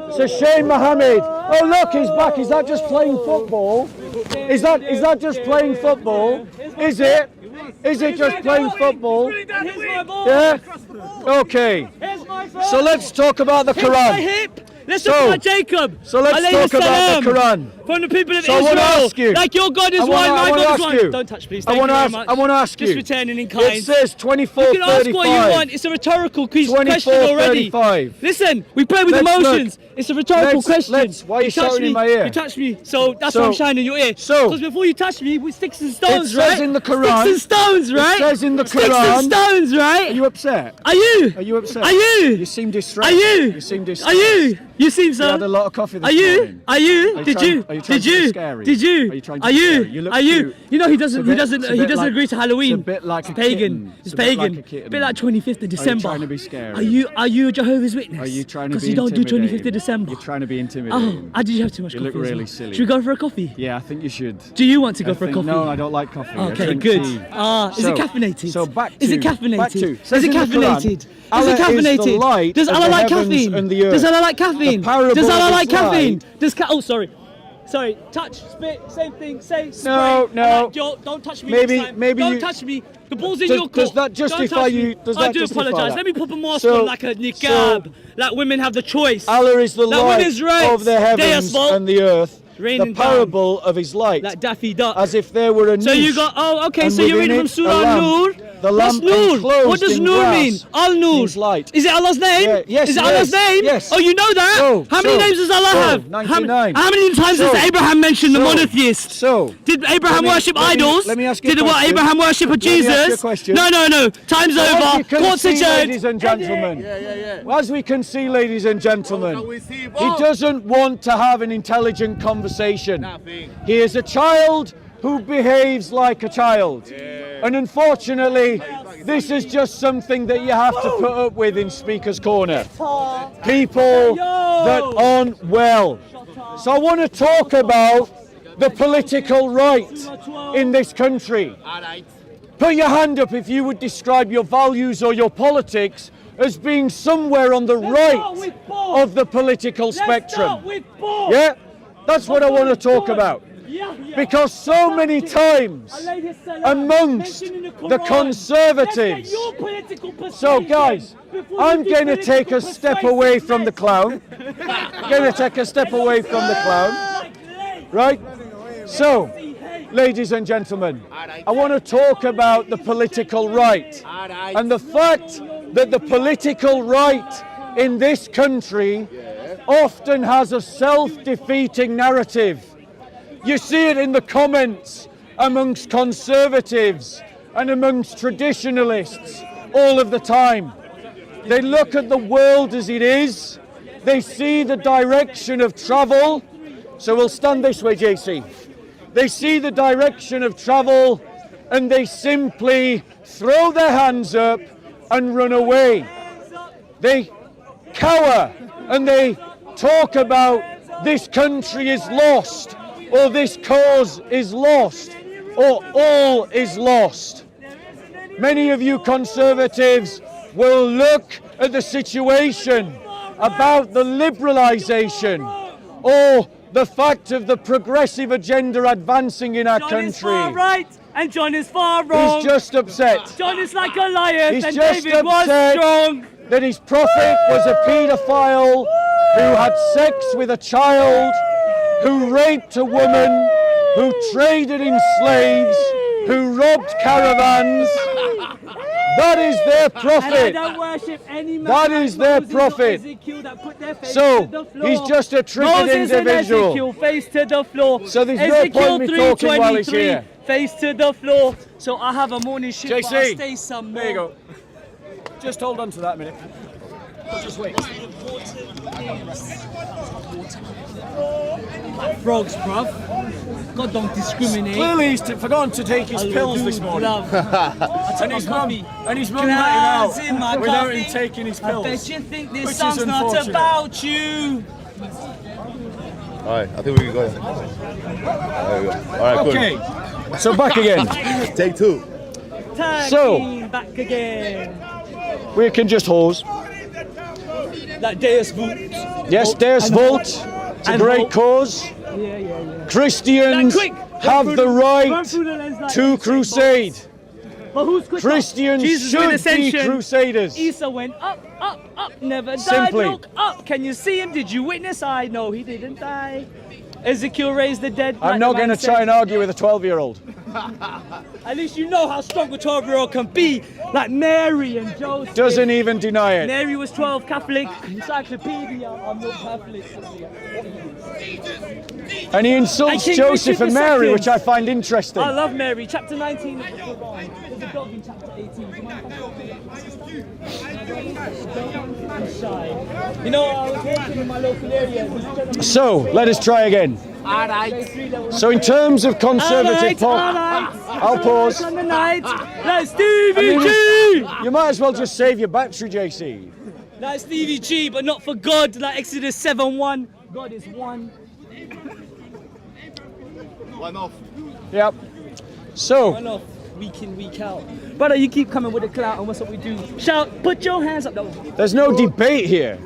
It's a shame, Mohammed. Oh look, he's back. Is that just playing football? Is that just playing football? Is it? Is it just playing football? Yeah? Okay. So let's talk about the Quran. Let's talk about Jacob. So let's talk about the Quran. From the people of So I Israel. want to ask you. Like your God is one, my God is one. Don't touch, please. Thank you very much. I want to ask you. Just returning in kind. It says 24:35. You can ask what you want. It's a rhetorical question already. 24:35. Listen, we play with emotions. It's a rhetorical question. Why are you shouting in my ear? You touch me, so that's why I'm shining in your ear. Because before you touch me, with sticks and stones, right? It says in the Quran. Sticks and stones, right? It says in the Quran. Sticks and stones, right? Are you upset? Are you? Are you upset? Are you? You seem distressed. Are you? You seem distressed. Are you? You seem so. You had a lot of coffee this Are you? morning. Are you? Did you? Are you trying Did to be you? scary? Did you? Are you trying to Are be you? scary? You look Are you? cute. You know he doesn't. He It's doesn't. a He bit doesn't like- agree to Halloween. It's a bit like a pagan. kitten. It's It's a bit pagan. like a kitten. A bit like 25th of December. trying to be scary? Are you a Jehovah's Witness? Are you trying to be Because you don't do 25th intimidating? of December. You're trying to be Oh, intimidating. did you have too much You coffee? look as really well? silly. Should we go for a coffee? Yeah, I think you should. Do you want to go I for a think- coffee? No, I don't like coffee. I Okay, drink good. tea. Is it caffeinated? So back to Is it caffeinated? Back to, Is says it in the Quran, caffeinated? Is Allah it caffeinated? the light Does of Allah the like heavens caffeine? and the earth. Does Allah like caffeine? The parable Does Allah of like his caffeine? light- Oh, sorry. Sorry, touch, spit, same thing, say, spray. No. Don't touch me Maybe- next time. maybe Don't you- touch me. The ball's in Does- your court. does that justify Don't touch you- me. does I that do justify apologise. that? Let me put a mask So- on like a niqab. Like women have the choice. Allah is the Like light women's rights. of the heavens Deus, and the earth. Raining The parable of his light, Like Daffy Duck. as if there were a So you niche, got, okay, and so you're within reading from it, Surah a lamp. Nur. The What's lamp Nur? enclosed What does in Nur grass mean? Al-Nur. means light. Is it Allah's name? Yeah, yes, Is it it Allah's is. name? Yes. Oh, you know that? So- How many so- names does Allah so, have? 99. How many times So- does Abraham mention the so- monotheist? So, Did Abraham worship idols? let me ask you a Did what question. Abraham worship of Let me ask you a Jesus? question. No. Time's as over. we can Court's see, adjourned. ladies and gentlemen, as we can see, ladies and gentlemen, he doesn't want to have an intelligent conversation. He is a child who behaves like a child. And unfortunately, this is just something that you have to put up with in Speaker's Corner. People that aren't well. So I want to talk about the political right in this country. Put your hand up if you would describe your values or your politics as being somewhere on the right of the political spectrum. Yeah, that's what I want to talk about. Because so many times amongst the Conservatives. So guys, I'm going to take a step away from the clown. Going to take a step away from the clown. Right? So, ladies and gentlemen, I want to talk about the political right and the fact that the political right in this country often has a self-defeating narrative. You see it in the comments amongst Conservatives and amongst traditionalists all of the time. They look at the world as it is. They see the direction of travel. So we'll stand this way, JC. They see the direction of travel and they simply throw their hands up and run away. They cower and they talk about this country is lost, or this cause is lost, or all is lost. Many of you Conservatives will look at the situation about the liberalisation or the fact of the progressive agenda advancing in our John is far country. right and John is far wrong. He's just upset. John is like Goliath He's and just David was upset strong. that his prophet was a paedophile who had sex with a child, who raped a woman, who traded in slaves, who robbed caravans. That is their And I prophet. don't worship any man That like is their Moses or prophet. Ezekiel that put their face So, to the floor. he's just a triggered Moses individual. And Ezekiel face to the floor. So there's no Ezekiel point me talking while he's 3:23, here. face to the floor. So I have a morning shift, but I'll JC, stay some more. there you go. Just hold on to that a minute. Just wait. Frogs, bruv. God don't discriminate. Clearly he's forgotten to take his pills this morning. Love. And his mum let him Glass in my out without coffee. him taking his I pills. bet you think this Which is song's not unfortunate. about you. Alright, I think we can go. There we go. Alright, cool. Okay, so back again. Take two. Tag So- team back again. We can just hose. Like Deus Vult. Yes, there's Volt. It's a And great Volt. cause. Christians Quick. have the Run right through the lens like to that. crusade. But who's quicker? Christians Jesus should went be ascension. crusaders. Isa went up, up, up, never died. Simply. Look up. Can you see him? Did you witness? I know he didn't die. Ezekiel raised the dead. I'm not going to try and argue with a 12-year-old. At least you know how strong a 12-year-old can be. Like Mary and Joseph. Doesn't even deny it. Mary was 12, Catholic. Encyclopedia. I'm not Catholic. And he insults And King Joseph Richard and Mary, II. which I find interesting. I love Mary. Chapter 19 of the Quran. There's a dog in chapter 18. Do you mind if I shy? You know, I was walking in my local area. So, let us try again. So in terms of conservative I'll pause. On the night. That's Stevie G! You might as well just save your battery, JC. That's Stevie G, but not for God. Like Exodus 7:1. God is one. One off. Yep. So, One off. Week in, week out. Brother, you keep coming with the clout, and what's what we do? Shout, put your hands up. there's no debate here.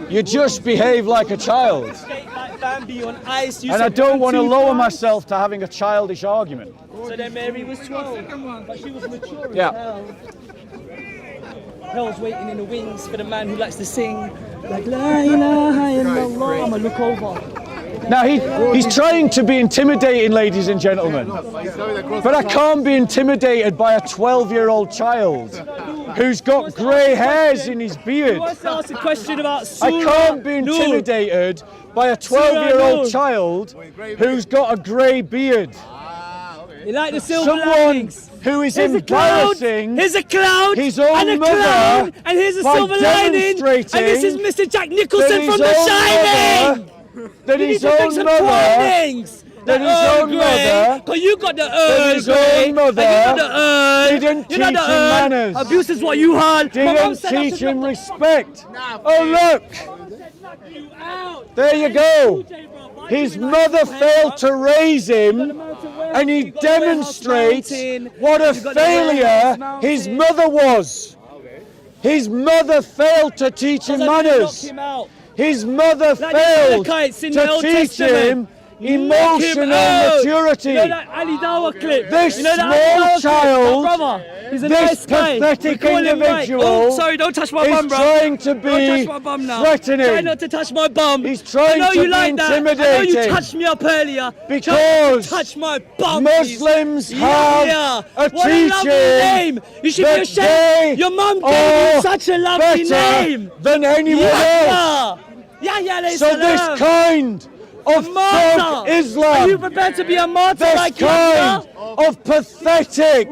You just behave like a child. Skate like Bambi on ice. You And I said don't want to 1, 2, lower 3. myself to having a childish argument. So then Mary was 12, but she was mature as Yeah. hell. Hell's waiting in the wings for the man who likes to sing. Like, La ilaha illallah. I'ma look over. Now he's trying to be intimidating, ladies and gentlemen. But I can't be intimidated by a 12-year-old child who's got grey hairs in his beard. Who wants to ask a question about I Surah can't be Nur? intimidated by a Surah 12-year-old Nur. child who's got a grey beard. You like the silver Someone linings? who is Here's a cloud, embarrassing here's a cloud, his own and a mother clown, and here's a by silver lining, and this is demonstrating Mr. Jack that Nicholson his from The own Shining. that You need his to take own some mother, twinings. that his own mother, Cause you got the that his Grey, own mother and you got the urn, didn't you know teach the him urn. manners. Abuse is what you heard. My mum didn't said I teach should him knock respect. Oh look, you out. there you go. His mother failed to raise him, and he demonstrates what a failure his mother was. His mother failed to teach him manners. His mother Like the failed Amalekites in the to Old teach Testament. him emotional out. maturity. You know that Ali Dawah clip? This you know that small Ali Dawah child, clip? My brother, he's a this nice guy. pathetic We call him Mike. individual Oh, sorry, don't touch my is bum, bro. trying to Don't be touch my bum now. threatening. Try not to touch my bum. He's trying I know to you be like that. I know you intimidating. touched me up earlier. Because Try not to touch my bum. Muslims please. have yeah. a What a lovely teaching name. You should be that ashamed. they Your mum gave are you such a lovely better name. than anyone else. Yeah, alayhi So this salam. kind of Martyr. thug Are you Islam, prepared to be a martyr this like kind Yahya? of pathetic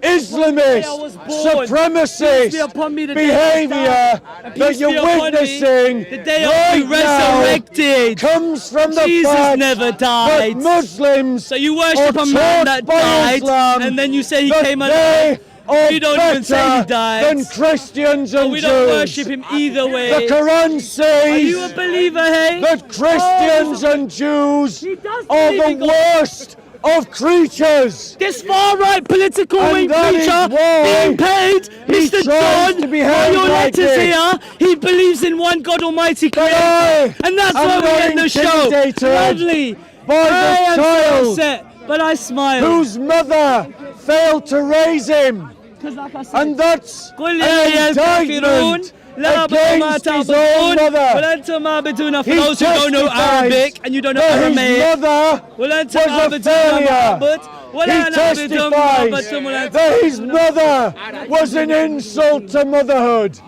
Islamist supremacy Peace be upon me the day I behavior die, and that peace be you're upon me witnessing the day I'll right be resurrected. now comes from the Jesus fact never that died. Muslims So you worship are a man taught that by died, Islam and then you say he that came they alive. are We don't even say he better died. than Christians and We don't Jews. worship him either way. The Quran Are you a says believer, hey? that Christians and Jews He does are believe the in God. worst of creatures. This far-right political And wing that is preacher why being paid, he Mr. tries John, to by behave your like letters this. here, he believes in one God Almighty But creator. And that's am why we not end the show. intimidated Lovely. by I the am so child upset, but I smile. whose mother failed to raise him. 'Cause like I said, And that's قل an يا أيها الكافرون indictment لا أعبد ما against his تعبدون own mother. وأنتم عابدون. For He those who don't know Arabic testifies and you don't know that his Aramaic, mother وأنتم was a عابدون ما failure. أعبد ولا He أنا عابد ما testifies عبدتم ولا that his mother was an insult to motherhood.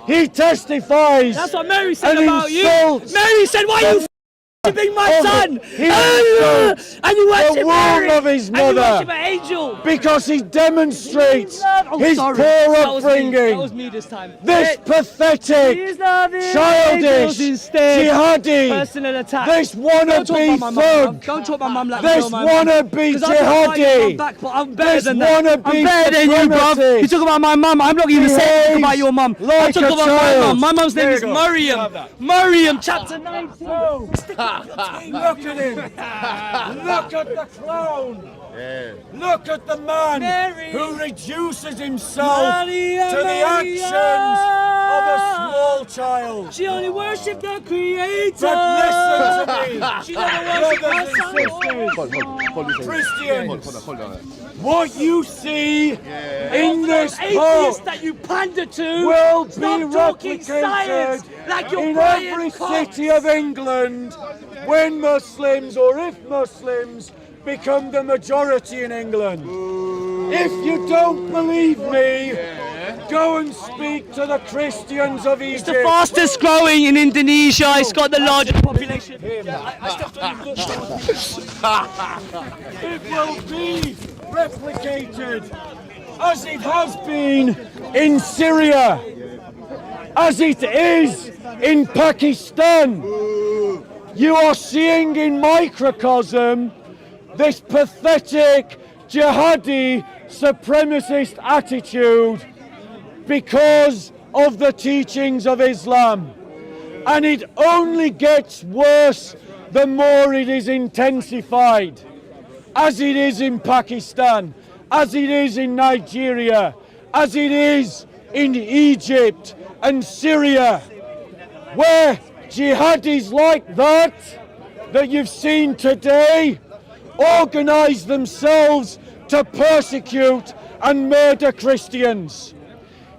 He testifies That's what Mary said an about you. insult Mary said, why are you f***ing my of- son? he Allah! insults And you worship the Mary. womb of his And you mother. worship an angel. because he demonstrates Oh, his sorry. poor That was upbringing. me this time. This pathetic, He's loving childish, angels instead. jihadi, Personal attack. this Don't talk wannabe about my mum, thug, don't talk about my mum like this you know my mum. wannabe 'Cause I don't like your mum jihadi, back, but I'm better this than that. wannabe I'm better than you, bruv. supremacist You talk about my mum. I'm not even saying behaves about your mum. I'm like talking a about my child. mum. My mum's name There is you go. Maryam. Have that. Maryam, chapter 19. Look at him! Look at the clown! Look at the man Mary. who reduces himself Maria, to the Maria. actions a small child. She only worshipped the Creator. But listen to me. She never worshipped Brothers her and son. sisters, Christians, Hold on. what you see in this Atheists post that you pander to. will be Stop talking science replicated like you're in Brian every Cox. city of England when Muslims, or if Muslims, become the majority in England. If you don't believe me, go and speak to the Christians of Egypt. The fastest growing in Indonesia. It's got the largest population. It will be replicated as it has been in Syria, as it is in Pakistan. You are seeing in microcosm this pathetic jihadi supremacist attitude because of the teachings of Islam. And it only gets worse the more it is intensified, as it is in Pakistan, as it is in Nigeria, as it is in Egypt and Syria, where jihadis like that you've seen today organize themselves to persecute and murder Christians.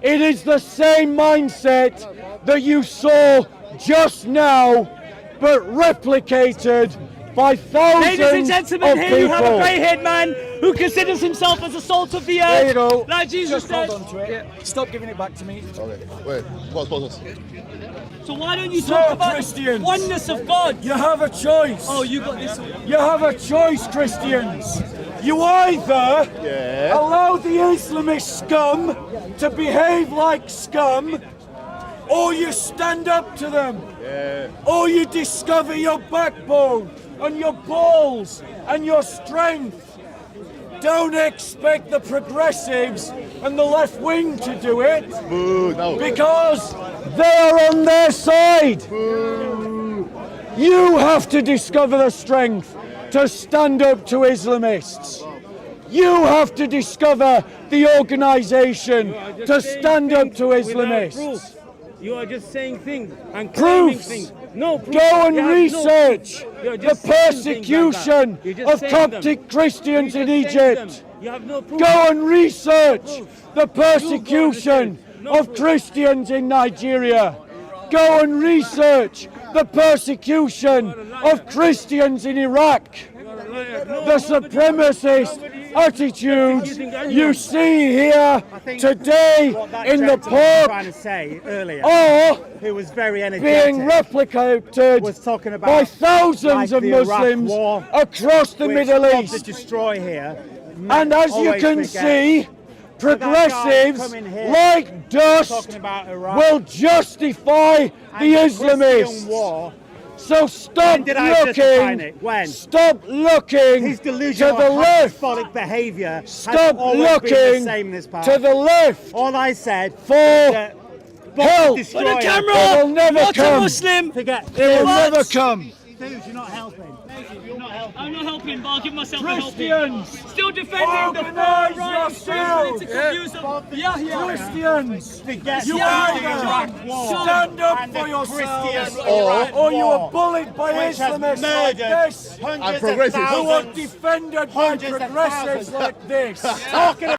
It is the same mindset that you saw just now, but replicated by thousands Ladies and gentlemen, of here you have a people. grey-haired man who considers himself as the salt of the earth. There you go. Like Jesus Just said. hold on to it. Stop giving it back to me. Okay, wait. Pause. So why don't you So, talk about Christians, oneness of God? You have a choice. Oh, you got this one. You have a choice, Christians. You either allow the Islamist scum to behave like scum, or you stand up to them, or you discover your backbone and your balls and your strength. Don't expect the progressives and the left wing to do it, because they are on their side. You have to discover the strength to stand up to Islamists. You have to discover the organisation to stand up to Islamists. You are just saying things and claiming Proofs. things. No proof. Go and You have no research proof. You're the just saying things like persecution that. You're just of saying them. Coptic Christians You're in just saying Egypt. them. You have no proof. Go and research the You persecution go and of Christians in Nigeria. Go and research the persecution of Christians in Iraq. The supremacist attitude you see here today in the trying to pub say earlier, are who was very being energetic, replicated was talking about by thousands like of the Iraq Muslims War, across the which Middle Bob the East. Destroyer here. And as you always can forget. see, progressives coming here like dust talking about Iraq will justify the and Christian Islamists. war. So stop When did I justify looking. it? When? Stop looking His to delusional the left. apostolic behaviour has Stop always been the looking same this past. to the left All I said for that Bob help. the For the Destroyer. camera! It will never Not come. a Muslim! Forget. It will What? never come. Dude, you're not helping. You're not helping. I'm not helping, but I'll give myself a helping. Christians, Still defending the Organise far-right yourselves. political views of Yahya. Christians, Forget. you Yeah. either Iraq war stand up and for the yourselves, Christian or you war, are bullied by which has Islamists like murdered this, hundreds of progressives. who are thousands, defended by hundreds of progressives thousands. like this. talking